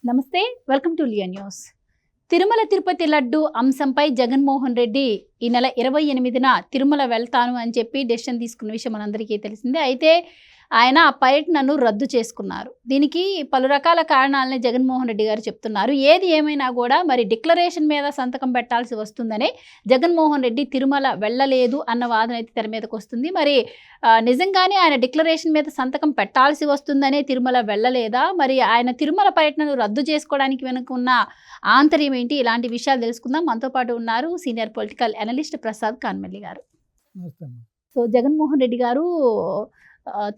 నమస్తే, welcome to లియా news. Tirumala Tirupati laddu అంశంపై జగన్మోహన్ రెడ్డి ఈ నెల 28న తిరుమల వెళ్తాను అని చెప్పి డెసిషన్ తీసుకున్న విషయం మనందరికీ తెలిసిందే. అయితే ఆయన ఆ పర్యటనను రద్దు చేసుకున్నారు. దీనికి పలు రకాల కారణాలని జగన్మోహన్ రెడ్డి గారు చెప్తున్నారు. ఏది ఏమైనా కూడా మరి డిక్లరేషన్ మీద సంతకం పెట్టాల్సి వస్తుందనే జగన్మోహన్ రెడ్డి తిరుమల వెళ్ళలేదు అన్న వాదన అయితే తెర మీదకి వస్తుంది. మరి నిజంగానే ఆయన డిక్లరేషన్ మీద సంతకం పెట్టాల్సి వస్తుందనే తిరుమల వెళ్ళలేదా? మరి ఆయన తిరుమల పర్యటనను రద్దు చేసుకోవడానికి వెనుక ఉన్న ఆంతర్యం ఏంటి? ఇలాంటి విషయాలు తెలుసుకుందాం. మనతో పాటు ఉన్నారు సీనియర్ పొలిటికల్ అనలిస్ట్ ప్రసాద్ కాన్మెల్లి గారు. సో జగన్మోహన్ రెడ్డి గారు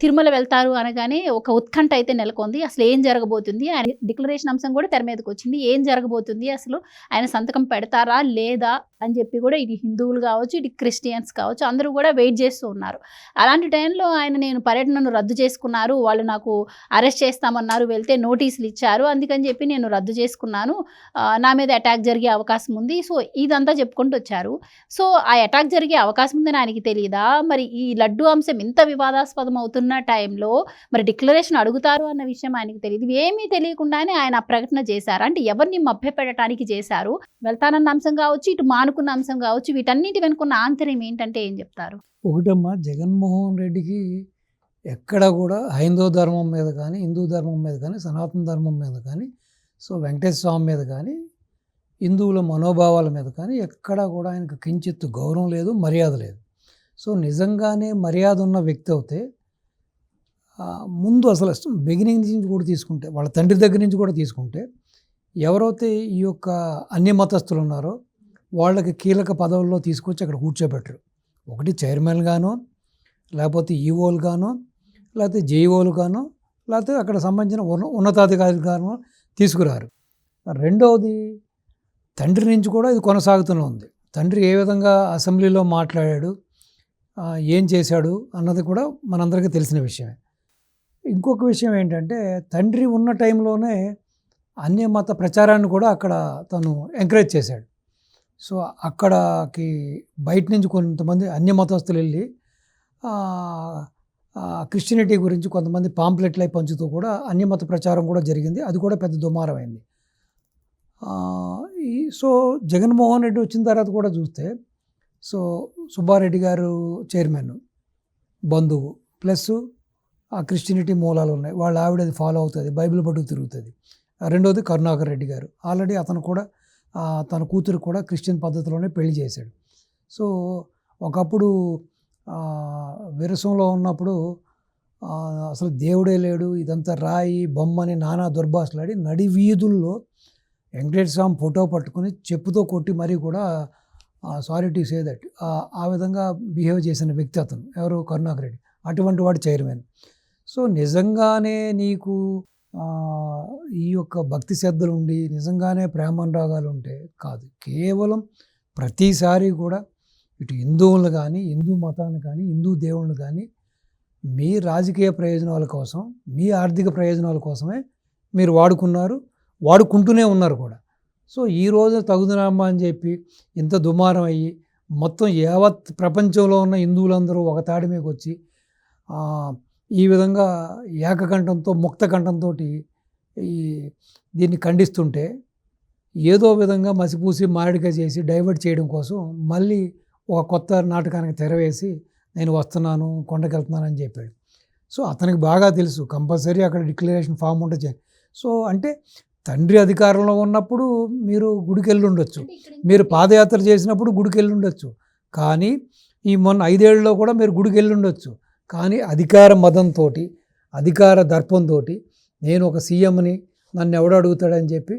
తిరుమల వెళ్తారు అనగానే ఒక ఉత్కంఠ అయితే నెలకొంది. అసలు ఏం జరగబోతుంది? ఆయన డిక్లరేషన్ అంశం కూడా తెర మీదకి వచ్చింది. ఏం జరగబోతుంది, అసలు ఆయన సంతకం పెడతారా లేదా అని చెప్పి కూడా ఇటు హిందువులు కావచ్చు, ఇటు క్రిస్టియన్స్ కావచ్చు, అందరూ కూడా వెయిట్ చేస్తూ ఉన్నారు. అలాంటి టైంలో ఆయన నేను పర్యటనను రద్దు చేసుకున్నారు, వాళ్ళు నాకు అరెస్ట్ చేస్తామన్నారు, వెళ్తే నోటీసులు ఇచ్చారు, అందుకని చెప్పి నేను రద్దు చేసుకున్నాను, నా మీద అటాక్ జరిగే అవకాశం ఉంది, సో ఇదంతా చెప్పుకుంటూ వచ్చారు. సో ఆ అటాక్ జరిగే అవకాశం ఉందని ఆయనకి తెలియదా? మరి ఈ లడ్డు అంశం ఇంత వివాదాస్పదం అవుతున్న టైంలో మరి డిక్లరేషన్ అడుగుతారు అన్న విషయం ఆయనకు తెలియదు. ఏమీ తెలియకుండానే ఆయన ఆ ప్రకటన చేశారు. అంటే ఎవరిని మభ్యపెట్టడానికి చేశారు? వెళ్తానన్న అంశం కావచ్చు, ఇటు మానుకున్న అంశం కావచ్చు, వీటన్నిటి వెనుకున్న ఆంతర్యం ఏంటంటే ఏం చెప్తారు? ఒకటమ్మా, జగన్మోహన్ రెడ్డికి ఎక్కడ కూడా హైందవ ధర్మం మీద కానీ, హిందూ ధర్మం మీద కానీ, సనాతన ధర్మం మీద కానీ, సో వెంకటేశ్వర స్వామి మీద కానీ, హిందువుల మనోభావాల మీద కానీ ఎక్కడా కూడా ఆయనకు కించిత్తు గౌరవం లేదు, మర్యాద లేదు. సో నిజంగానే మర్యాద ఉన్న వ్యక్తి అయితే ముందు అసలు బిగినింగ్ నుంచి కూడా తీసుకుంటే, వాళ్ళ తండ్రి దగ్గర నుంచి కూడా తీసుకుంటే, ఎవరైతే ఈ యొక్క అన్య మతస్థులు ఉన్నారో వాళ్ళకి కీలక పదవుల్లో తీసుకొచ్చి అక్కడ కూర్చోబెట్టరు. ఒకటి చైర్మన్ గానో, లేకపోతే ఈఓలు గానో, లేకపోతే జేఈఓలు గానో, లేకపోతే అక్కడ సంబంధించిన ఉన్నతాధికారులు గానో తీసుకురారు. రెండవది, తండ్రి నుంచి కూడా ఇది కొనసాగుతూనే ఉంది. తండ్రి ఏ విధంగా అసెంబ్లీలో మాట్లాడాడు, ఏం చేశాడు అన్నది కూడా మనందరికీ తెలిసిన విషయమే. ఇంకొక విషయం ఏంటంటే, తండ్రి ఉన్న టైంలోనే అన్య మత ప్రచారాన్ని కూడా అక్కడ తను ఎంకరేజ్ చేశాడు. సో అక్కడికి బయట నుంచి కొంతమంది అన్య మతస్థులు వెళ్ళి క్రిస్టియనిటీ గురించి కొంతమంది పాంప్లెట్లు అయి పంచుతూ కూడా అన్యమత ప్రచారం కూడా జరిగింది. అది కూడా పెద్ద దుమారమైంది. సో జగన్మోహన్ రెడ్డి వచ్చిన తర్వాత కూడా చూస్తే, సో సుబ్బారెడ్డి గారు చైర్మన్, బంధువు, ప్లస్ ఆ క్రిస్టియనిటీ మూలాలు ఉన్నాయి, వాళ్ళ ఆవిడ అది ఫాలో అవుతుంది, బైబిల్ పట్టుకు తిరుగుతుంది. రెండవది కరుణాకర్ రెడ్డి గారు, ఆల్రెడీ అతను కూడా తన కూతురు కూడా క్రిస్టియన్ పద్ధతిలోనే పెళ్లి చేశాడు. సో ఒకప్పుడు విరసంలో ఉన్నప్పుడు అసలు దేవుడే లేడు, ఇదంతా రాయి బొమ్మని నానా దుర్భాషలాడి నడి వీధుల్లో వెంకటేశ్వర స్వామి ఫోటో పట్టుకుని చెప్పుతో కొట్టి మరీ కూడా సారీ టు సే దట్ ఆ విధంగా బిహేవ్ చేసిన వ్యక్తి అతను. ఎవరు? కరుణాకర్ రెడ్డి. అటువంటి వాడు చైర్మన్. సో నిజంగానే నీకు ఈ యొక్క భక్తి శ్రద్ధలు ఉండి నిజంగానే ప్రేమానురాగాలు ఉంటే కాదు, కేవలం ప్రతిసారి కూడా ఇటు హిందువులను కానీ, హిందూ మతాన్ని కానీ, హిందూ దేవుళ్ళని కానీ మీ రాజకీయ ప్రయోజనాల కోసం, మీ ఆర్థిక ప్రయోజనాల కోసమే మీరు వాడుకుంటూనే ఉన్నారు కూడా. సో ఈరోజు తగుదనమ్మా అని చెప్పి ఇంత దుమారం అయ్యి మొత్తం యావత్ ప్రపంచంలో ఉన్న హిందువులందరూ ఒక తాడి మీదకి వచ్చి ఈ విధంగా ఏకకంఠంతో, ముక్త కంఠంతో దీన్ని ఖండిస్తుంటే, ఏదో విధంగా మసిపూసి మాడిగా చేసి డైవర్ట్ చేయడం కోసం మళ్ళీ ఒక కొత్త నాటకానికి తెరవేసి నేను వస్తున్నాను, కొండకి వెళ్తున్నాను అని చెప్పాడు. సో అతనికి బాగా తెలుసు కంపల్సరీ అక్కడ డిక్లరేషన్ ఫామ్ ఉంటుంది. సో అంటే తండ్రి అధికారంలో ఉన్నప్పుడు మీరు గుడికి వెళ్ళి ఉండొచ్చు, మీరు పాదయాత్ర చేసినప్పుడు గుడికి వెళ్ళి ఉండొచ్చు, కానీ ఈ మొన్న 5 ఏళ్ళలో కూడా మీరు గుడికి వెళ్ళి ఉండొచ్చు. కానీ అధికార మదంతో, అధికార దర్పంతో నేను ఒక సీఎంని, నన్ను ఎవడు అడుగుతాడని చెప్పి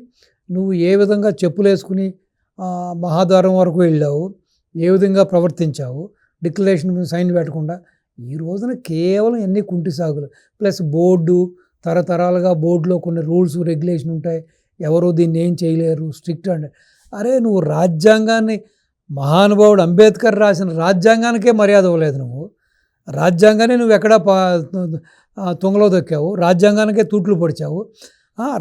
నువ్వు ఏ విధంగా చెప్పులు వేసుకుని మహాద్వారం వరకు వెళ్ళావు, ఏ విధంగా ప్రవర్తించావు, డిక్లరేషన్ సైన్ పెట్టకుండా. ఈ రోజున కేవలం ఎన్ని కుంటి సాగులు, ప్లస్ బోర్డు, తరతరాలుగా బోర్డులో కొన్ని రూల్స్ రెగ్యులేషన్ ఉంటాయి, ఎవరు దీన్ని ఏం చేయలేరు, స్ట్రిక్ట్ అంటే. అరే నువ్వు రాజ్యాంగాన్ని, మహానుభావుడు అంబేద్కర్ రాసిన రాజ్యాంగానికే మర్యాద ఇవ్వలేదు. నువ్వు రాజ్యాంగాన్ని నువ్వు ఎక్కడ తుంగలో దొక్కావు, రాజ్యాంగానికే తూట్లు పొడిచావు.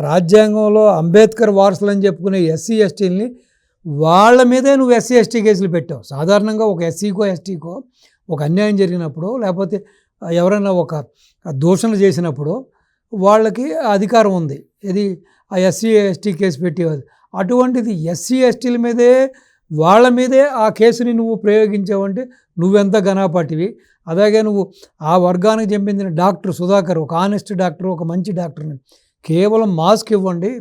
రాజ్యాంగంలో అంబేద్కర్ వారసులు అని చెప్పుకునే ఎస్సీ ఎస్టీలని వాళ్ళ మీదే నువ్వు ఎస్సీ ఎస్టీ కేసులు పెట్టావు. సాధారణంగా ఒక ఎస్సీకో ఎస్టీకో ఒక అన్యాయం జరిగినప్పుడు, లేకపోతే ఎవరైనా ఒక దూషణ చేసినప్పుడు వాళ్ళకి అధికారం ఉంది, ఇది ఆ ఎస్సీ ఎస్టీ కేసు పెట్టేవారు. అటువంటిది ఎస్సీ ఎస్టీల మీదే వాళ్ళ మీదే ఆ కేసుని నువ్వు ప్రయోగించావంటే నువ్వెంత ఘనాపాటివి. అలాగే నువ్వు ఆ వర్గానికి చెందిన డాక్టర్ సుధాకర్, ఒక ఆనెస్ట్ డాక్టర్, ఒక మంచి డాక్టర్ని కేవలం మాస్క్ ఇవ్వండి,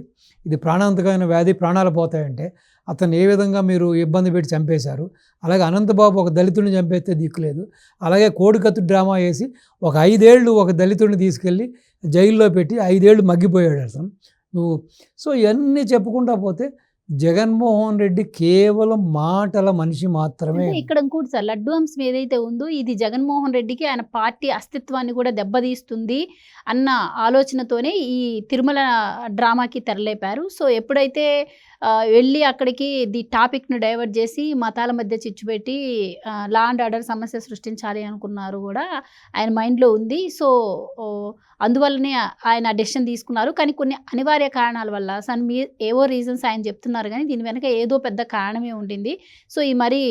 ఇది ప్రాణాంతకమైన వ్యాధి, ప్రాణాలు పోతాయంటే అతను ఏ విధంగా మీరు ఇబ్బంది పెట్టి చంపేశారు. అలాగే అనంతబాబు ఒక దళితుడిని చంపేస్తే దిక్కులేదు. అలాగే కోడికత్తు డ్రామా వేసి ఒక 5 ఏళ్ళు ఒక దళితుడిని తీసుకెళ్ళి జైల్లో పెట్టి 5 ఏళ్ళు మగ్గిపోయాడు అతను. నువ్వు సో ఇవన్నీ చెప్పుకుంటా పోతే జగన్మోహన్ రెడ్డి కేవలం మాటల మనిషి మాత్రమే. అంటే ఇక్కడ ఇంకోటి సార్, లడ్డు అంశం ఏదైతే ఉందో ఇది జగన్మోహన్ రెడ్డికి ఆయన పార్టీ అస్తిత్వాన్ని కూడా దెబ్బతీస్తుంది అన్న ఆలోచనతోనే ఈ తిరుమల డ్రామాకి తెరలేపారు. సో ఎప్పుడైతే వెళ్ళి అక్కడికి ది టాపిక్ను డైవర్ట్ చేసి మతాల మధ్య చిచ్చు పెట్టి లా అండ్ ఆర్డర్ సమస్య సృష్టించాలి అనుకున్నారు కూడా ఆయన మైండ్లో ఉంది. సో అందువల్లనే ఆయన డెసిషన్ తీసుకున్నారు. కానీ కొన్ని అనివార్య కారణాల వల్ల ఏవో రీజన్స్ ఆయన చెప్తున్నారు, కానీ దీని వెనక ఏదో పెద్ద కారణమే ఉండింది. సో ఈ మరి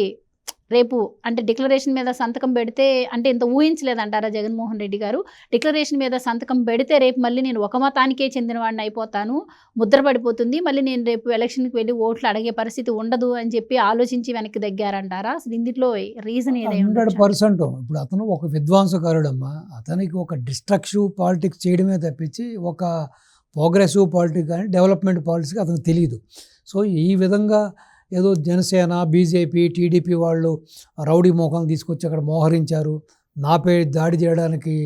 రేపు అంటే డిక్లరేషన్ మీద సంతకం పెడితే అంటే ఇంత ఊహించలేదంటారా జగన్మోహన్ రెడ్డి గారు? డిక్లరేషన్ మీద సంతకం పెడితే రేపు మళ్ళీ నేను ఒక మతానికే చెందినవాడిని అయిపోతాను, ముద్ర పడిపోతుంది, మళ్ళీ నేను రేపు ఎలక్షన్కి వెళ్ళి ఓట్లు అడిగే పరిస్థితి ఉండదు అని చెప్పి ఆలోచించి వెనక్కి దగ్గారంటారా? అసలు ఇందులో రీజన్ ఏదైనా 100%. ఇప్పుడు అతను ఒక విద్వాంసకారుడమ్మా. అతనికి ఒక డిస్ట్రక్టివ్ పాలిటిక్స్ చేయడమే తప్పించి ఒక ప్రోగ్రెసివ్ పాలిటిక్స్ కానీ డెవలప్మెంట్ పాలిటిక్స్ అతనికి తెలియదు. సో ఈ విధంగా ఏదో జనసేన, బీజేపీ, టీడీపీ వాళ్ళు రౌడీ మోకాలను తీసుకొచ్చి అక్కడ మోహరించారు, నాపై దాడి చేయడానికి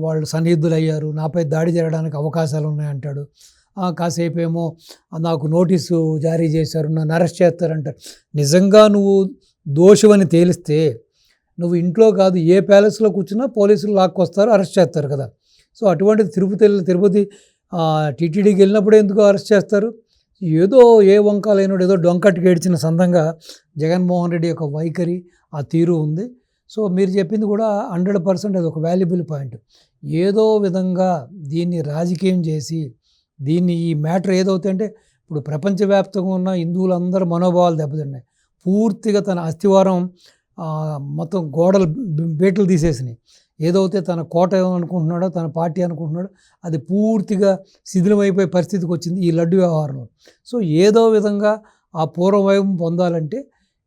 వాళ్ళు సన్నిహితులయ్యారు, నాపై దాడి చేయడానికి అవకాశాలు ఉన్నాయంటాడు. కాసేపు ఏమో నాకు నోటీసు జారీ చేశారు, నన్ను అరెస్ట్ చేస్తారంటారు. నిజంగా నువ్వు దోషమని తేలిస్తే నువ్వు ఇంట్లో కాదు ఏ ప్యాలెస్లో కూర్చున్నా పోలీసులు లాక్కొస్తారు, అరెస్ట్ చేస్తారు కదా. సో అటువంటిది తిరుపతి టీటీడీకి వెళ్ళినప్పుడు ఎందుకు అరెస్ట్ చేస్తారు? ఏదో ఏ వంక లేనోడు ఏదో డొంకట్టుకు ఏడ్చిన సందంగా జగన్మోహన్ రెడ్డి యొక్క వైఖరి, ఆ తీరు ఉంది. సో మీరు చెప్పింది కూడా 100% అది ఒక వాల్యుబుల్ పాయింట్. ఏదో విధంగా దీన్ని రాజకీయం చేసి దీన్ని ఈ మ్యాటర్ ఏదవుతాయి అంటే ఇప్పుడు ప్రపంచవ్యాప్తంగా ఉన్న హిందువులందరూ మనోభావాలు దెబ్బతిన్నాయి. పూర్తిగా తన అస్థివారం మొత్తం గోడలు బేట్లు తీసేసినాయి. ఏదైతే తన కోట అనుకుంటున్నాడో, తన పార్టీ అనుకుంటున్నాడో అది పూర్తిగా శిథిలమైపోయే పరిస్థితికి వచ్చింది ఈ లడ్డు వ్యవహారంలో. సో ఏదో విధంగా ఆ పూర్వవైభవం పొందాలంటే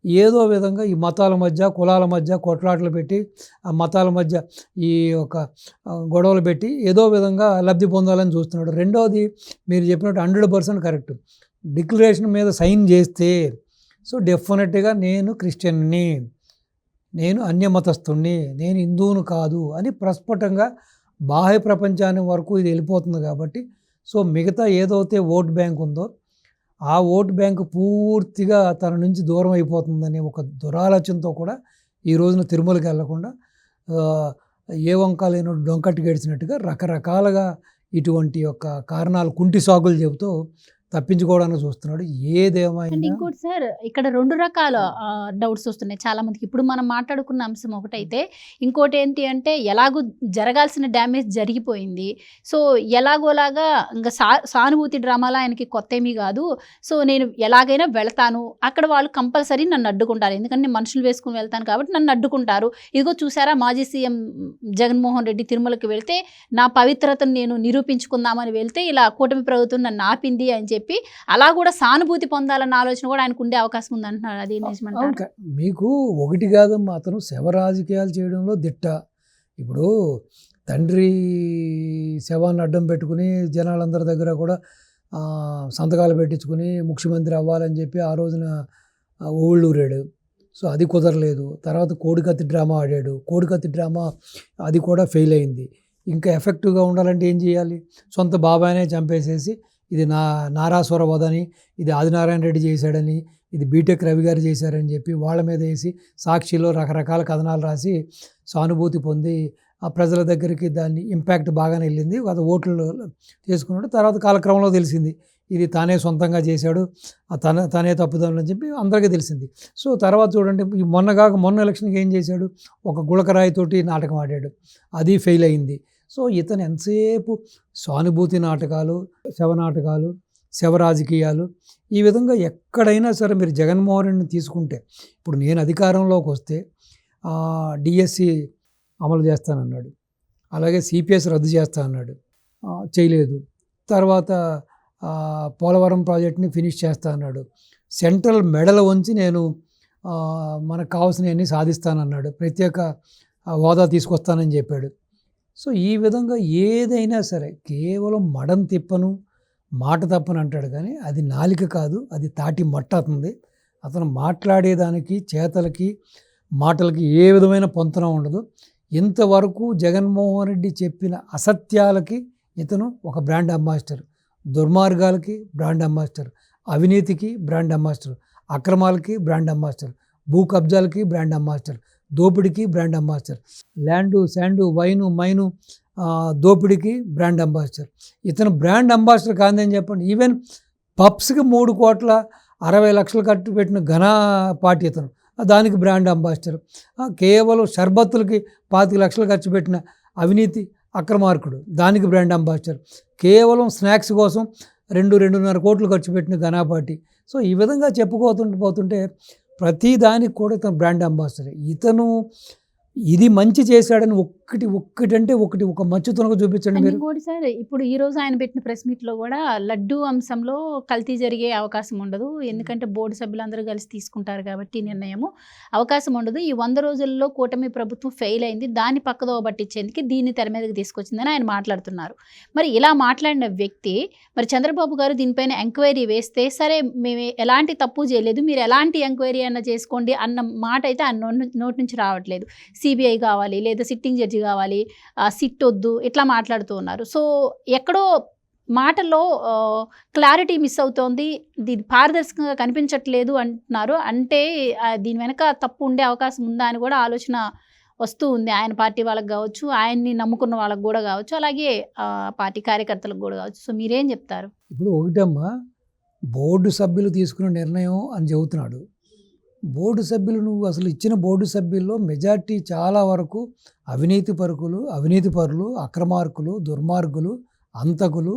ఏదో విధంగా ఈ మతాల మధ్య, కులాల మధ్య కొట్లాటలు పెట్టి, ఆ మతాల మధ్య ఈ యొక్క గొడవలు పెట్టి ఏదో విధంగా లబ్ధి పొందాలని చూస్తున్నాడు. రెండవది మీరు చెప్పినట్టు 100% కరెక్ట్. డిక్లరేషన్ మీద సైన్ చేస్తే సో డెఫినెట్గా నేను క్రిస్టియన్ని, నేను అన్యమతస్థుణ్ణి, నేను హిందువును కాదు అని ప్రస్ఫుటంగా బాహ్య ప్రపంచాన్ని వరకు ఇది వెళ్ళిపోతుంది. కాబట్టి సో మిగతా ఏదైతే ఓట్ బ్యాంక్ ఉందో ఆ ఓట్ బ్యాంకు పూర్తిగా తన నుంచి దూరం అయిపోతుందనే ఒక దురాలోచనతో కూడా ఈ రోజున తిరుమలకి వెళ్లకుండా ఏ వంక లేనో డొంకట్టు గడిచినట్టుగా రకరకాలుగా ఇటువంటి యొక్క కారణాలు, కుంటి సాగులు చెబుతూ తప్పించుకోవడానికి చూస్తున్నాడు. ఏదేమైనా ఇంకోటి సార్, ఇక్కడ 2 రకాల డౌట్స్ వస్తున్నాయి చాలా మందికి. ఇప్పుడు మనం మాట్లాడుకున్న అంశం ఒకటైతే, ఇంకోటి ఏంటి అంటే ఎలాగో జరగాల్సిన డ్యామేజ్ జరిగిపోయింది. సో ఎలాగోలాగా ఇంకా సానుభూతి డ్రామాలో ఆయనకి కొత్త ఏమీ కాదు. సో నేను ఎలాగైనా వెళ్తాను, అక్కడ వాళ్ళు కంపల్సరీ నన్ను అడ్డుకుంటారు, ఎందుకంటే నేను మనుషులు వేసుకుని వెళ్తాను కాబట్టి నన్ను అడ్డుకుంటారు. ఇదిగో చూసారా, మాజీ సీఎం జగన్మోహన్ రెడ్డి తిరుమలకి వెళ్తే నా పవిత్రతను నేను నిరూపించుకుందామని వెళ్తే ఇలా కూటమి ప్రభుత్వం నన్ను ఆపింది అని చెప్పి అలా కూడా సానుభూతి పొందాలన్న ఆలోచన కూడా ఆయనకు ఉండే అవకాశం ఉంది అంటున్నారు. అది నిజమంటారా? మీకు ఒకటి కాదమ్మా, అతను శవ రాజకీయాలు చేయడంలో దిట్ట. ఇప్పుడు తండ్రి శవాన్ని అడ్డం పెట్టుకుని జనాలందరి దగ్గర కూడా సంతకాలు పెట్టించుకుని ముఖ్యమంత్రి అవ్వాలని చెప్పి ఆ రోజున ఊళ్ళూరాడు. సో అది కుదరలేదు. తర్వాత కోడికత్తి డ్రామా ఆడాడు. కోడికత్తి డ్రామా అది కూడా ఫెయిల్ అయింది. ఇంకా ఎఫెక్టివ్గా ఉండాలంటే ఏం చేయాలి? సొంత బాబాయినే చంపేసేసి ఇది నారాసుర వదని, ఇది ఆదినారాయణ రెడ్డి చేశాడని, ఇది బీటెక్ రవి గారు చేశారని చెప్పి వాళ్ళ మీద వేసి సాక్షిలో రకరకాల కథనాలు రాసి సానుభూతి పొంది ఆ ప్రజల దగ్గరికి దాన్ని ఇంపాక్ట్ బాగానే వెళ్ళింది. అది ఓట్లు చేసుకున్నాడు. తర్వాత కాలక్రమంలో తెలిసింది ఇది తానే సొంతంగా చేశాడు, తనే తప్పుదామని చెప్పి అందరికీ తెలిసింది. సో తర్వాత చూడండి, మొన్న ఎలక్షన్కి ఏం చేశాడు? ఒక గుళకరాయితోటి నాటకం ఆడాడు, అది ఫెయిల్ అయింది. సో ఇతను ఎంతసేపు సానుభూతి నాటకాలు, శవ నాటకాలు, శవ రాజకీయాలు, ఈ విధంగా ఎక్కడైనా సరే మీరు జగన్మోహన్ రెడ్డిని తీసుకుంటే, ఇప్పుడు నేను అధికారంలోకి వస్తే డిఎస్సి అమలు చేస్తానన్నాడు, అలాగే సిపిఎస్ రద్దు చేస్తా అన్నాడు, చేయలేదు. తర్వాత పోలవరం ప్రాజెక్ట్ని ఫినిష్ చేస్తా అన్నాడు. సెంట్రల్ మెడల్ వంచి నేను మనకు కావాల్సినవన్నీ సాధిస్తానన్నాడు. ప్రత్యేక హోదా తీసుకొస్తానని చెప్పాడు. సో ఈ విధంగా ఏదైనా సరే కేవలం మడం తిప్పను మాట తప్పను అంటాడు, కానీ అది నాలిక కాదు, అది తాటి మట్ట అవుతుంది. అతను మాట్లాడేదానికి చేతలకి మాటలకి ఏ విధమైన పొంతన ఉండదు. ఇంతవరకు జగన్మోహన్ రెడ్డి చెప్పిన అసత్యాలకి ఇతను ఒక బ్రాండ్ అంబాసిడర్, దుర్మార్గాలకి బ్రాండ్ అంబాసిడర్, అవినీతికి బ్రాండ్ అంబాసిడర్, అక్రమాలకి బ్రాండ్ అంబాసిడర్, భూ కబ్జాలకి బ్రాండ్ అంబాసిడర్, దోపిడీకి brand ambassador, land sand wine mine దోపిడీకి బ్రాండ్ అంబాసిడర్. ఇతను బ్రాండ్ అంబాసిడర్ కాదని చెప్పండి. ఈవెన్ పబ్స్కి 3,60,00,000 ఖర్చు పెట్టిన ఘన పార్టీ ఇతను, దానికి బ్రాండ్ అంబాసిడర్. కేవలం షర్బత్తులకి 25,00,000 ఖర్చు పెట్టిన అవినీతి అక్రమార్కుడు, దానికి బ్రాండ్ అంబాసిడర్. కేవలం స్నాక్స్ కోసం 2-2.5 కోట్లు ఖర్చు పెట్టిన ఘనా పార్టీ. సో ఈ విధంగా పోతుంటే ప్రతి దానికి కూడా ఇతను బ్రాండ్ అంబాసిడర్. ఇతను ఇది మంచి చేశాడని ఒకటి ఒక మచ్చు తునక చూపించండి మీరు. ఇంకోటి సార్, ఇప్పుడు ఈ రోజు ఆయన పెట్టిన ప్రెస్ మీట్లో కూడా లడ్డూ అంశంలో కల్తీ జరిగే అవకాశం ఉండదు, ఎందుకంటే బోర్డు సభ్యులందరూ కలిసి తీసుకుంటారు కాబట్టి నిర్ణయము అవకాశం ఉండదు. ఈ 100 రోజుల్లో కూటమి ప్రభుత్వం ఫెయిల్ అయింది, దాన్ని పక్కదోవ పట్టించేందుకు దీన్ని తెర మీదకి తీసుకొచ్చిందని ఆయన మాట్లాడుతున్నారు. మరి ఇలా మాట్లాడిన వ్యక్తి, మరి చంద్రబాబు గారు దీనిపైన ఎంక్వైరీ వేస్తే సరే మేము ఎలాంటి తప్పు చేయలేదు, మీరు ఎలాంటి ఎంక్వైరీ అన్న చేసుకోండి అన్న మాట అయితే ఆయన నోటి నుంచి రావట్లేదు. సిబిఐ కావాలి, లేదా సిట్టింగ్ జడ్జి కావాలి, సిట్ వద్దు, ఇట్లా మాట్లాడుతూ ఉన్నారు. సో ఎక్కడో మాటల్లో క్లారిటీ మిస్ అవుతోంది, దీని పారదర్శకంగా కనిపించట్లేదు అంటున్నారు. అంటే దీని వెనక తప్పు ఉండే అవకాశం ఉందా అని కూడా ఆలోచన వస్తూ ఉంది. ఆయన పార్టీ వాళ్ళకి కావచ్చు, ఆయన్ని నమ్ముకున్న వాళ్ళకి కూడా కావచ్చు, అలాగే పార్టీ కార్యకర్తలకు కూడా కావచ్చు. సో మీరేం చెప్తారు? ఇప్పుడు ఒకటమ్మా, బోర్డు సభ్యులు తీసుకున్న నిర్ణయం అని చెబుతున్నాడు. బోర్డు సభ్యులు, నువ్వు అసలు ఇచ్చిన బోర్డు సభ్యుల్లో మెజార్టీ చాలా వరకు అవినీతి పరులు, అక్రమార్కులు, దుర్మార్గులు, అంతకులు,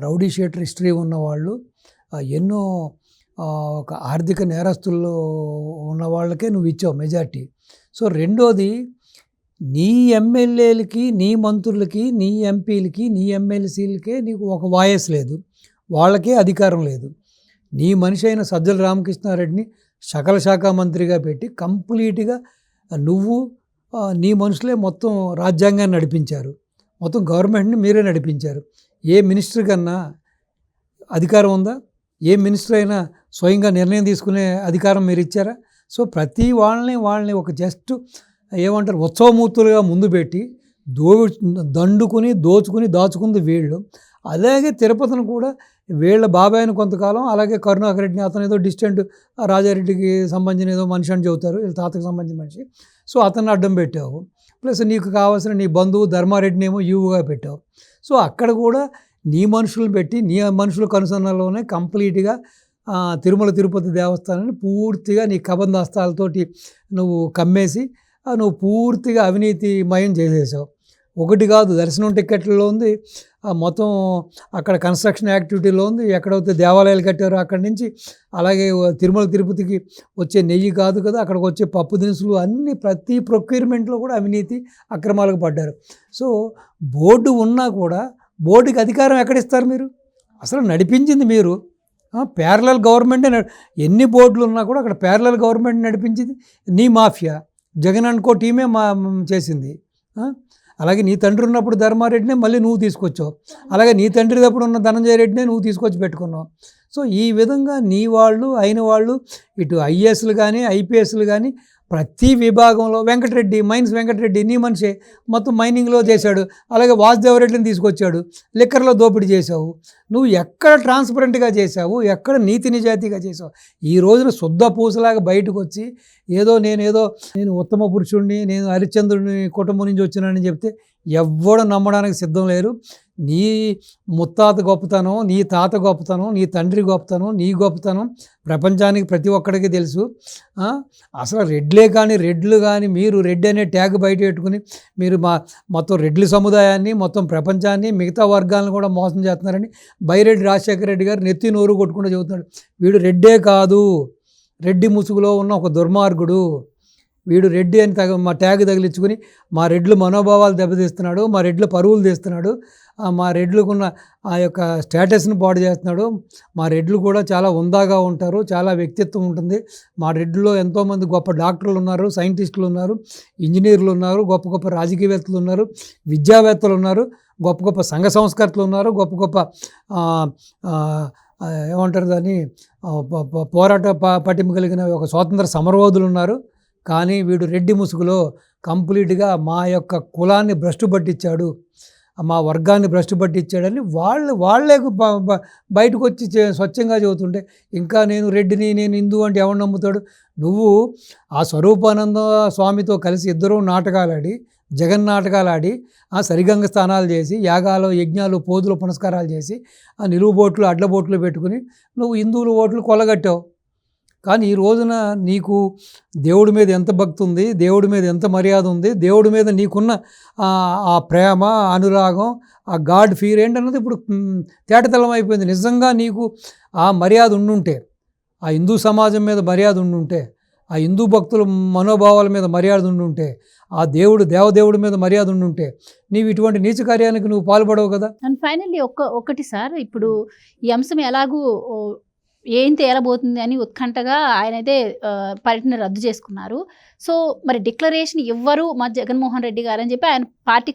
రౌడీ షీటర్ హిస్టరీ ఉన్నవాళ్ళు, ఎన్నో ఒక ఆర్థిక నేరస్తుల్లో ఉన్న వాళ్ళకే నువ్వు ఇచ్చావు మెజార్టీ. సో రెండోది, నీ ఎమ్మెల్యేలకి, నీ మంత్రులకి, నీ ఎంపీలకి, నీ ఎమ్మెల్సీలకే నీకు ఒక వాయిస్ లేదు, వాళ్ళకే అధికారం లేదు. నీ మనిషి అయిన సజ్జల రామకృష్ణారెడ్డిని సకల శాఖ మంత్రిగా పెట్టి కంప్లీట్గా నువ్వు నీ మనుషులే మొత్తం రాజ్యాంగాన్ని నడిపించారు, మొత్తం గవర్నమెంట్ని మీరే నడిపించారు. ఏ మినిస్టర్ కన్నా అధికారం ఉందా? ఏ మినిస్టర్ అయినా స్వయంగా నిర్ణయం తీసుకునే అధికారం మీరు ఇచ్చారా? సో ప్రతి వాళ్ళని ఒక జస్ట్ ఏమంటారు ఉత్సవమూర్తులుగా ముందు పెట్టి దండుకుని దాచుకుంది వీళ్ళు. అలాగే తిరుపతిని కూడా వీళ్ళ బాబాయిని కొంతకాలం, అలాగే కరుణాకర్ రెడ్డిని, అతను ఏదో డిస్టెంట్ రాజారెడ్డికి సంబంధించిన ఏదో మనిషి అని చెబుతారు, వీళ్ళ తాతకు సంబంధించిన మనిషి. సో అతన్ని అడ్డం పెట్టావు. ప్లస్ నీకు కావాల్సిన నీ బంధువు ధర్మారెడ్డిని ఏమో యూగా పెట్టావు. సో అక్కడ కూడా నీ మనుషులను పెట్టి, నీ మనుషుల కనుసన్నలోనే కంప్లీట్గా తిరుమల తిరుపతి దేవస్థానాన్ని పూర్తిగా నీ కబంధాస్తాలతోటి నువ్వు కమ్మేసి నువ్వు పూర్తిగా అవినీతిమయం చేసేసావు. ఒకటి కాదు, దర్శనం టిక్కెట్లలో ఉంది, మొత్తం అక్కడ కన్స్ట్రక్షన్ యాక్టివిటీలో ఉంది, ఎక్కడైతే దేవాలయాలు కట్టారో అక్కడి నుంచి, అలాగే తిరుమల తిరుపతికి వచ్చే నెయ్యి కాదు కదా, అక్కడికి వచ్చే పప్పు దినుసులు అన్నీ ప్రతి ప్రొక్యూర్మెంట్లో కూడా అవినీతి అక్రమాలకు పడ్డారు. సో బోర్డు ఉన్నా కూడా బోర్డుకి అధికారం ఎక్కడిస్తారు మీరు? అసలు నడిపించింది మీరు. ప్యారలల్ గవర్నమెంటే, ఎన్ని బోర్డులు ఉన్నా కూడా అక్కడ ప్యారలల్ గవర్నమెంట్ నడిపించింది నీ మాఫియా. జగన్ అనుకో టీమే చేసింది. అలాగే నీ తండ్రి ఉన్నప్పుడు ధర్మారెడ్డినే మళ్ళీ నువ్వు తీసుకొచ్చావు, అలాగే నీ తండ్రి తప్పుడు ఉన్న ధనంజయ రెడ్డినే నువ్వు తీసుకొచ్చి పెట్టుకున్నావు. సో ఈ విధంగా నీ వాళ్ళు అయిన వాళ్ళు, ఇటు ఐఏఎస్లు కానీ ఐపీఎస్లు కానీ ప్రతి విభాగంలో మైన్స్ వెంకటరెడ్డి నీ మనిషే, మొత్తం మైనింగ్లో చేశాడు. అలాగే వాసుదేవరెడ్డిని తీసుకొచ్చాడు, లిక్కర్లో దోపిడీ చేశావు. నువ్వు ఎక్కడ ట్రాన్స్పరెంట్గా చేశావు, ఎక్కడ నీతి నిజాయితీగా చేసావు? ఈ రోజున శుద్ధ పూసలాగా బయటకు వచ్చి నేను ఉత్తమ పురుషుడిని, నేను హరిశ్చంద్రుడిని కుటుంబం నుంచి వచ్చినానని చెప్తే ఎవ్వడు నమ్మడానికి సిద్ధం లేరు. నీ ముత్తాత గొప్పతనం, నీ తాత గొప్పతనం, నీ తండ్రి గొప్పతనం, నీ గొప్పతనం ప్రపంచానికి ప్రతి ఒక్కడికి తెలుసు. అసలు రెడ్లు కానీ మీరు రెడ్డి అనే ట్యాగ్ బయట పెట్టుకుని మీరు మొత్తం రెడ్ల సముదాయాన్ని, మొత్తం ప్రపంచాన్ని, మిగతా వర్గాలను కూడా మోసం చేస్తున్నారని బైరెడ్డి రాజశేఖర రెడ్డి గారు నెత్తి నోరు కొట్టుకుంటూ చెబుతున్నాడు. వీడు రెడ్డే కాదు, రెడ్డి ముసుగులో ఉన్న ఒక దుర్మార్గుడు, వీడు రెడ్డి అని మా ట్యాగ్ తగిలించుకుని మా రెడ్లు మనోభావాలు దెబ్బతీస్తున్నాడు, మా రెడ్ల పరువులు తీస్తున్నాడు, మా రెడ్లకున్న ఆ యొక్క స్టేటస్ని పాడు చేస్తున్నాడు. మా రెడ్లు కూడా చాలా హుందాగా ఉంటారు, చాలా వ్యక్తిత్వం ఉంటుంది. మా రెడ్లలో ఎంతోమంది గొప్ప డాక్టర్లు ఉన్నారు, సైంటిస్టులు ఉన్నారు, ఇంజనీర్లు ఉన్నారు, గొప్ప గొప్ప రాజకీయవేత్తలు ఉన్నారు, విద్యావేత్తలు ఉన్నారు, గొప్ప గొప్ప సంఘ సంస్కర్తలు ఉన్నారు, గొప్ప గొప్ప ఏమంటారు దాన్ని పోరాట పటిమ కలిగిన ఒక స్వాతంత్ర సమరయోధులు ఉన్నారు. కానీ వీడు రెడ్డి ముసుగులో కంప్లీట్గా మా యొక్క కులాన్ని భ్రష్టు పట్టించాడు, మా వర్గాన్ని భ్రష్టు పట్టించాడని వాళ్ళే బయటకు వచ్చి స్వచ్ఛంగా చెబుతుంటే ఇంకా నేను రెడ్డిని, నేను హిందూ అంటే ఎవరు నమ్ముతాడు? నువ్వు ఆ స్వరూపానంద స్వామితో కలిసి ఇద్దరూ నాటకాలు ఆడి, జగన్ నాటకాలు ఆడి, సరిగంగ స్థానాలు చేసి, యాగాలు, యజ్ఞాలు, పోదులు, పునస్కారాలు చేసి, నిలువు బోట్లు, అడ్ల బోట్లు పెట్టుకుని నువ్వు హిందువుల ఓట్లు కొల్లగట్టావు. కానీ ఈ రోజున నీకు దేవుడి మీద ఎంత భక్తి ఉంది, దేవుడి మీద ఎంత మర్యాద ఉంది, దేవుడి మీద నీకున్న ఆ ప్రేమ, అనురాగం, ఆ గాడ్ ఫీర్ ఏంటన్నది ఇప్పుడు తేటతెల్లం అయిపోయింది. నిజంగా నీకు ఆ మర్యాద ఉండుంటే, ఆ హిందూ సమాజం మీద మర్యాద ఉండుంటే, ఆ హిందూ భక్తుల మనోభావాల మీద మర్యాద ఉండుంటే, ఆ దేవదేవుడి మీద మర్యాద ఉండుంటే నీవు ఇటువంటి నీచ కార్యానికి నువ్వు పాల్పడవు కదా. అండ్ ఫైనల్లీ ఒకటి సార్, ఇప్పుడు ఈ అంశం ఎలాగూ ఏం తేలబోతుంది అని ఉత్కంఠగా ఆయనైతే పర్యటన రద్దు చేసుకున్నారు. సో మరి డిక్లరేషన్ ఇవ్వరు మా జగన్మోహన్ రెడ్డి గారు అని చెప్పి ఆయన పార్టీ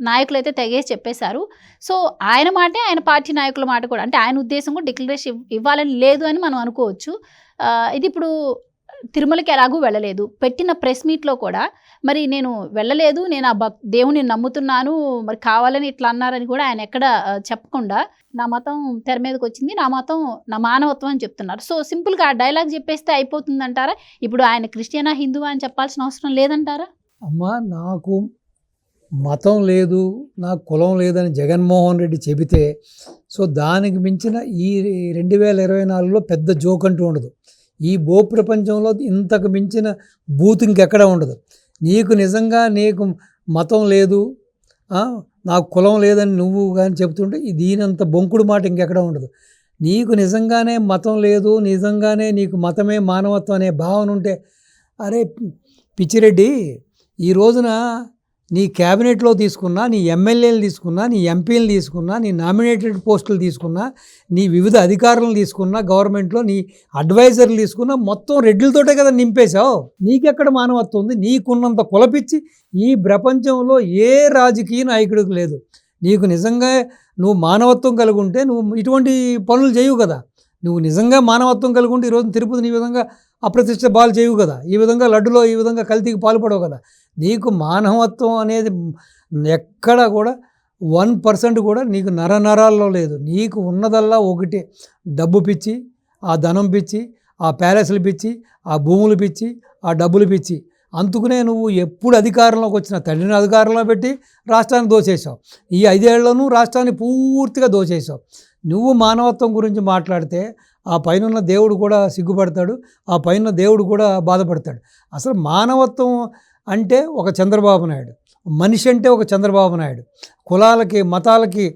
నాయకులు అయితే తెగేసి చెప్పేశారు. సో ఆయన మాటే ఆయన పార్టీ నాయకుల మాట కూడా, అంటే ఆయన ఉద్దేశం కూడా డిక్లరేషన్ ఇవ్వాలని లేదు అని మనం అనుకోవచ్చు. ఇది ఇప్పుడు తిరుమలకి ఎలాగూ వెళ్ళలేదు, పెట్టిన ప్రెస్ మీట్లో కూడా మరి నేను వెళ్ళలేదు, నేను ఆ దేవుని నమ్ముతున్నాను, మరి కావాలని ఇట్లా అన్నారని కూడా ఆయన ఎక్కడ చెప్పకుండా నా మతం తెర మీదకి వచ్చింది, నా మతం నా మానవత్వం అని చెప్తున్నారు. సో సింపుల్గా ఆ డైలాగ్ చెప్పేస్తే అయిపోతుందంటారా? ఇప్పుడు ఆయన క్రిస్టియనా, హిందువా అని చెప్పాల్సిన అవసరం లేదంటారా? అమ్మా, నాకు మతం లేదు, నాకు కులం లేదని జగన్మోహన్ రెడ్డి చెబితే సో దానికి మించిన ఈ 2024లో పెద్ద జోక్ అంటూ ఉండదు. ఈ ప్రపంచంలో ఇంతకు మించిన బూత్ ఇంకెక్కడ ఉండదు. నీకు నిజంగా నీకు మతం లేదు, నాకు కులం లేదని నువ్వు కానీ చెప్తుంటే దీనంత బొంకుడు మాట ఇంకెక్కడ ఉండదు. నీకు నిజంగానే మతం లేదు, నిజంగానే నీకు మతమే మానవత్వం అనే భావన ఉంటే, అరే పిచ్చిరెడ్డి, ఈ రోజున నీ క్యాబినెట్లో తీసుకున్నా, నీ ఎమ్మెల్యేలు తీసుకున్నా, నీ ఎంపీలు తీసుకున్నా, నీ నామినేటెడ్ పోస్టులు తీసుకున్నా, నీ వివిధ అధికారులను తీసుకున్నా, గవర్నమెంట్లో నీ అడ్వైజర్లు తీసుకున్నా, మొత్తం రెడ్లతోటే కదా నింపేశావు. నీకెక్కడ మానవత్వం ఉంది? నీకున్నంత కులపిచ్చి ఈ ప్రపంచంలో ఏ రాజకీయ నాయకుడికి లేదు. నీకు నిజంగా నువ్వు మానవత్వం కలిగి ఉంటే నువ్వు ఇటువంటి పనులు చేయవు కదా. నువ్వు నిజంగా మానవత్వం కలిగి ఉంటే ఈరోజు తిరుపతిని ఈ విధంగా అప్రతిష్ట బాలు చేయవు కదా, ఈ విధంగా లడ్డులో ఈ విధంగా కల్తీకి పాల్పడవు కదా. నీకు మానవత్వం అనేది ఎక్కడ కూడా 1% కూడా నీకు నరనరాల్లో లేదు. నీకు ఉన్నదల్లా ఒకటే, డబ్బు పిచ్చి, ఆ ధనం పిచ్చి, ఆ ప్యాలెస్లు పిచ్చి, ఆ భూములు పిచ్చి, ఆ డబ్బులు పిచ్చి. అందుకునే నువ్వు ఎప్పుడు అధికారంలోకి వచ్చినా తండ్రిని అధికారంలో పెట్టి రాష్ట్రాన్ని దోచేసావు. ఈ 5 ఏళ్లను రాష్ట్రాన్ని పూర్తిగా దోచేసావు. నువ్వు మానవత్వం గురించి మాట్లాడితే ఆ పైన దేవుడు కూడా సిగ్గుపడతాడు, ఆ పైన దేవుడు కూడా బాధపడతాడు. అసలు మానవత్వం అంటే ఒక చంద్రబాబు నాయుడు, మనిషి అంటే ఒక చంద్రబాబు నాయుడు. కులాలకి, మతాలకి,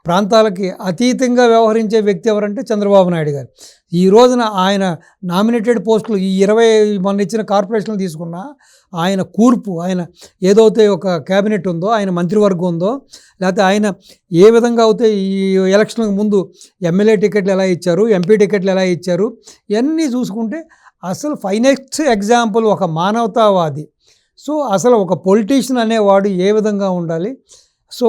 ప్రాంతాలకి అతీతంగా వ్యవహరించే వ్యక్తి ఎవరంటే చంద్రబాబు నాయుడు గారు. ఈ రోజున ఆయన నామినేటెడ్ పోస్టులు ఈ 20 మొన్న ఇచ్చిన కార్పొరేషన్లు తీసుకున్నా, ఆయన కూర్పు, ఆయన ఏదైతే ఒక క్యాబినెట్ ఉందో, ఆయన మంత్రివర్గం ఉందో, లేకపోతే ఆయన ఏ విధంగా అయితే ఈ ఎలక్షన్లకు ముందు ఎమ్మెల్యే టికెట్లు ఎలా ఇచ్చారు, ఎంపీ టికెట్లు ఎలా ఇచ్చారు, ఇవన్నీ చూసుకుంటే అసలు ఫైనెస్ట్ ఎగ్జాంపుల్ ఒక మానవతావాది. సో అసలు ఒక పొలిటీషియన్ అనేవాడు ఏ విధంగా ఉండాలి, సో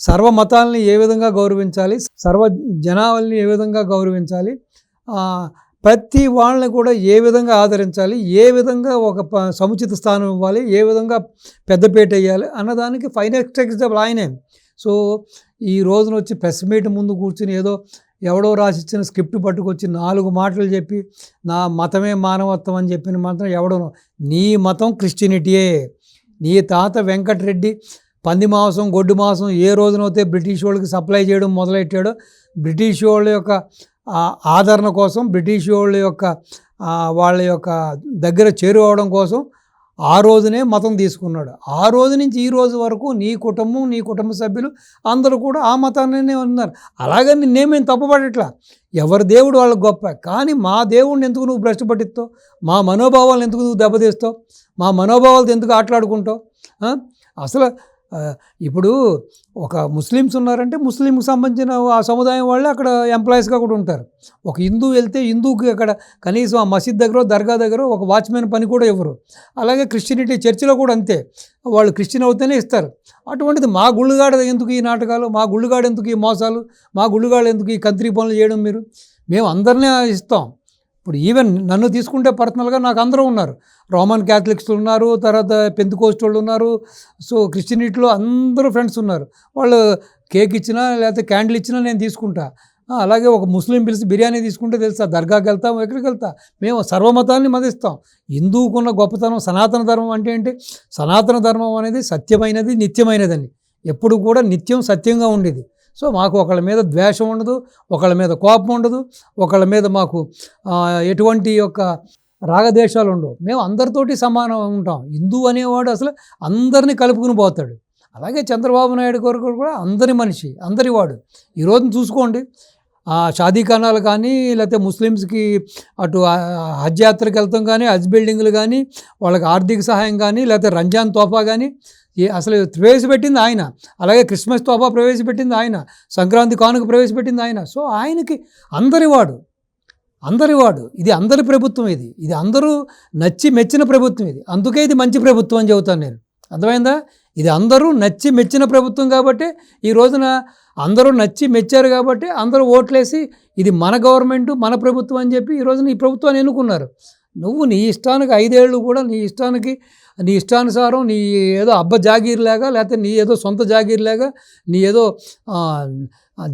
సర్వ మతాలని ఏ విధంగా గౌరవించాలి, సర్వ జనాల్ని ఏ విధంగా గౌరవించాలి, ప్రతి వాళ్ళని కూడా ఏ విధంగా ఆదరించాలి, ఏ విధంగా ఒక సముచిత స్థానం ఇవ్వాలి, ఏ విధంగా పెద్దపేట వేయాలి అన్నదానికి ఫైనెస్ట్ ఎగ్జాంపుల్ ఆయనే. సో ఈ రోజున వచ్చి ప్రెస్ మీట్ ముందు కూర్చుని ఎవడో రాసిచ్చిన స్క్రిప్ట్ పట్టుకొచ్చి 4 మాటలు చెప్పి నా మతమే మానవత్వం అని చెప్పిన మాత్రం ఎవడనో. నీ మతం క్రిస్టియనిటీయే. నీ తాత వెంకటరెడ్డి పంది మాంసం, గొడ్డు మాంసం ఏ రోజునైతే బ్రిటిష్ వాళ్ళకి సప్లై చేయడం మొదలెట్టాడో, బ్రిటిష్ వాళ్ళ యొక్క ఆదరణ కోసం, బ్రిటిష్ వాళ్ళ యొక్క దగ్గర చేరువవడం కోసం ఆ రోజునే మతం తీసుకున్నాడు. ఆ రోజు నుంచి ఈ రోజు వరకు నీ కుటుంబం, నీ కుటుంబ సభ్యులు అందరూ కూడా ఆ మతాన్నే ఉన్నారు. అలాగని నిన్నేమేం తప్పుపడట్లా, ఎవరి దేవుడు వాళ్ళకి గొప్ప. కానీ మా దేవుడిని ఎందుకు నువ్వు భ్రష్టు పట్టిస్తావు? మా మనోభావాలను ఎందుకు నువ్వు దెబ్బతీస్తావు? మా మనోభావాలతో ఎందుకు ఆటలాడుకుంటావు? అసలు ఇప్పుడు ఒక ముస్లిమ్స్ ఉన్నారంటే ముస్లింకి సంబంధించిన ఆ సముదాయం వాళ్ళే అక్కడ ఎంప్లాయీస్గా కూడా ఉంటారు. ఒక హిందూ వెళ్తే హిందూకి అక్కడ కనీసం ఆ మసీద్ దగ్గర దర్గా దగ్గర ఒక వాచ్మెన్ పని కూడా ఇవ్వరు. అలాగే క్రిస్టియనిటీ చర్చిలో కూడా అంతే, వాళ్ళు క్రిస్టియన్ అవుతేనే ఇస్తారు. అటువంటిది మా గుళ్ళుగాడ ఎందుకు ఈ నాటకాలు, మా గుళ్ళుగాడ ఎందుకు ఈ మోసాలు, మా గుళ్ళుగాడ ఎందుకు ఈ కంత్రి పనులు చేయడం? మేము అందరినీ ఇస్తాం. ఇప్పుడు ఈవెన్ నన్ను తీసుకుంటే పర్సనల్గా నాకు అందరూ ఉన్నారు. రోమన్ క్యాథలిక్స్ ఉన్నారు, తర్వాత పెంతెకోస్ట్ వాళ్ళు ఉన్నారు, సో క్రిస్టియనిటీలో అందరూ ఫ్రెండ్స్ ఉన్నారు. వాళ్ళు కేక్ ఇచ్చినా లేకపోతే క్యాండిల్ ఇచ్చినా నేను తీసుకుంటా. అలాగే ఒక ముస్లిం పిలిచి బిర్యానీ తీసుకుంటే తెలుసా, దర్గాకి వెళ్తాం, ఎక్కడికి వెళ్తా, మేము సర్వమతాన్ని మదిస్తాం. హిందువుకున్న గొప్పతనం సనాతన ధర్మం అంటే ఏంటి? సనాతన ధర్మం అనేది సత్యమైనది, నిత్యమైనదని, ఎప్పుడు కూడా నిత్యం సత్యంగా ఉండేది. సో మాకు ఒకళ్ళ మీద ద్వేషం ఉండదు, ఒకళ్ళ మీద కోపం ఉండదు, ఒకళ్ళ మీద మాకు ఎటువంటి యొక్క రాగద్వేషాలు ఉండవు. మేము అందరితోటి సమానం ఉంటాం. హిందూ అనేవాడు అసలు అందరినీ కలుపుకుని పోతాడు. అలాగే చంద్రబాబు నాయుడు గారు కూడా అందరి మనిషి, అందరి వాడు. ఈరోజు చూసుకోండి, షాదీఖానాలు కానీ, లేకపోతే ముస్లిమ్స్కి అటు హజ్ యాత్రకు వెళ్తాం కానీ, హజ్ బిల్డింగ్లు కానీ, వాళ్ళకి ఆర్థిక సహాయం కానీ, లేకపోతే రంజాన్ తోఫా కానీ అసలు ప్రవేశపెట్టింది ఆయన. అలాగే క్రిస్మస్ తోఫా ప్రవేశపెట్టింది ఆయన, సంక్రాంతి కానుక ప్రవేశపెట్టింది ఆయన. సో ఆయనకి అందరివాడు. ఇది అందరి ప్రభుత్వం, ఇది అందరూ నచ్చి మెచ్చిన ప్రభుత్వం ఇది. అందుకే ఇది మంచి ప్రభుత్వం అని చెబుతాను నేను. అర్థమైందా? ఇది అందరూ నచ్చి మెచ్చిన ప్రభుత్వం కాబట్టి ఈ రోజున అందరూ నచ్చి మెచ్చారు కాబట్టి అందరూ ఓట్లేసి ఇది మన గవర్నమెంట్, మన ప్రభుత్వం అని చెప్పి ఈ రోజున ఈ ప్రభుత్వాన్ని ఎన్నుకున్నారు. నువ్వు నీ ఇష్టానికి 5 ఏళ్ళు కూడా నీ ఇష్టానుసారం నీ ఏదో అబ్బ జాగీర్లాగా, లేకపోతే నీ ఏదో సొంత జాగీర్లాగా, నీ ఏదో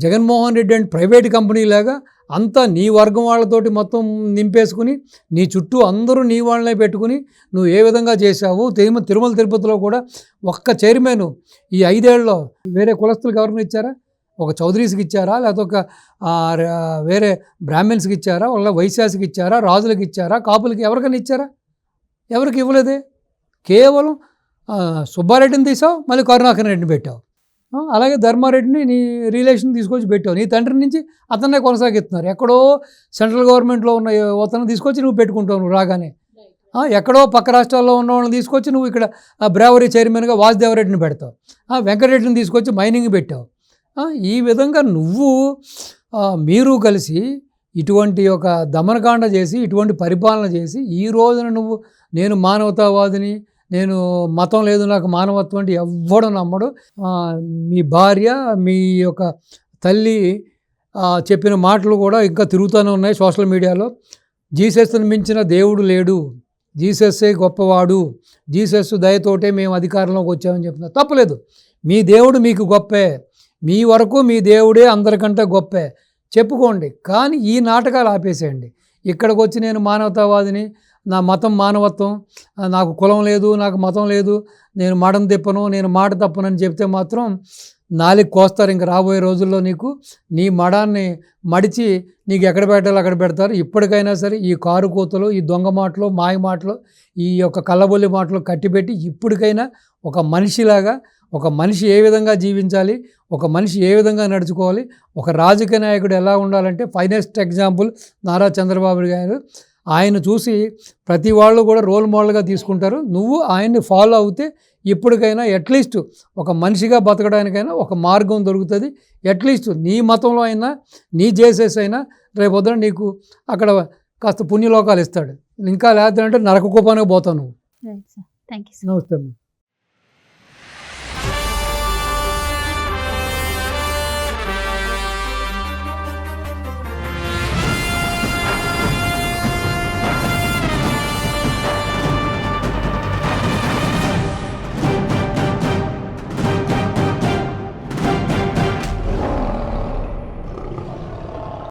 జగన్మోహన్ రెడ్డి అండ్ ప్రైవేట్ కంపెనీలాగా అంతా నీ వర్గం వాళ్ళతోటి మొత్తం నింపేసుకుని నీ చుట్టూ అందరూ నీ వాళ్ళనే పెట్టుకుని నువ్వు ఏ విధంగా చేశావు. తిరుమల తిరుపతిలో కూడా ఒక్క చైర్మన్ ఈ 5 ఏళ్ళలో వేరే కులస్తులకు ఎవరిని ఇచ్చారా? ఒక చౌదరీస్కి ఇచ్చారా? లేకపోతే ఒక వేరే బ్రాహ్మిన్స్కి ఇచ్చారా? వాళ్ళ వైశ్యాస్కి ఇచ్చారా? రాజులకు ఇచ్చారా? కాపులకి ఎవరికైనా ఇచ్చారా? ఎవరికి ఇవ్వలేదే. కేవలం సుబ్బారెడ్డిని తీసావు, మళ్ళీ కరుణాకర్ రెడ్డిని పెట్టావు. అలాగే ధర్మారెడ్డిని నీ రిలేషన్ తీసుకొచ్చి పెట్టావు. నీ తండ్రి నుంచి అతన్నే కొనసాగిస్తున్నారు. ఎక్కడో సెంట్రల్ గవర్నమెంట్లో ఉన్న అతను తీసుకొచ్చి నువ్వు పెట్టుకుంటావు. నువ్వు రాగానే ఎక్కడో పక్క రాష్ట్రాల్లో ఉన్న వాళ్ళని తీసుకొచ్చి నువ్వు ఇక్కడ బ్రావరీ చైర్మన్గా వాసుదేవరెడ్డిని పెడతావు. వెంకటరెడ్డిని తీసుకొచ్చి మైనింగ్ పెట్టావు. ఈ విధంగా మీరు కలిసి ఇటువంటి ఒక దమనకాండ చేసి, ఇటువంటి పరిపాలన చేసి, ఈ రోజున నువ్వు నేను మానవతావాదిని, నేను మతం లేదు నాకు మానవత్వం అంటే ఎవ్వడు నమ్మడు. మీ భార్య, మీ యొక్క తల్లి చెప్పిన మాటలు కూడా ఇంకా తిరుగుతూనే ఉన్నాయి సోషల్ మీడియాలో. జీసస్ని మించిన దేవుడు లేడు, జీసస్సే గొప్పవాడు, జీసస్ దయతోటే మేము అధికారంలోకి వచ్చామని చెప్తున్నారు. తప్పలేదు, మీ దేవుడు మీకు గొప్పే, మీ వరకు మీ దేవుడే అందరికంటే గొప్పే చెప్పుకోండి. కానీ ఈ నాటకాలు ఆపేసేయండి. ఇక్కడికి వచ్చి నేను మానవతావాదిని, నా మతం మానవత్వం, నాకు కులం లేదు, నాకు మతం లేదు, నేను మడం తిప్పను, నేను మాట తప్పనని చెప్తే మాత్రం నాలుగు కోస్తారు. ఇంక రాబోయే రోజుల్లో నీ మడాన్ని మడిచి నీకు ఎక్కడ పెట్టాలో అక్కడ పెడతారు. ఇప్పటికైనా సరే ఈ కారు కూతలు, ఈ దొంగ మాటలు, మాయ మాటలు, ఈ యొక్క కళ్ళబొల్లి మాటలు కట్టిపెట్టి ఇప్పటికైనా ఒక మనిషిలాగా, ఒక మనిషి ఏ విధంగా జీవించాలి, ఒక మనిషి ఏ విధంగా నడుచుకోవాలి, ఒక రాజకీయ నాయకుడు ఎలా ఉండాలంటే ఫైనెస్ట్ ఎగ్జాంపుల్ నారా చంద్రబాబు గారు. ఆయన చూసి ప్రతి వాళ్ళు కూడా రోల్ మోడల్గా తీసుకుంటారు. నువ్వు ఆయన్ని ఫాలో అవుతే ఇప్పటికైనా అట్లీస్ట్ ఒక మనిషిగా బతకడానికైనా ఒక మార్గం దొరుకుతుంది. అట్లీస్ట్ నీ మతంలో అయినా, నీ జేసెస్ అయినా రేపొద్దున నీకు అక్కడ కాస్త పుణ్యలోకాలు ఇస్తాడు. ఇంకా లేదంటే నరక కూపానికి పోతావు నువ్వు. Thank you. నమస్తే.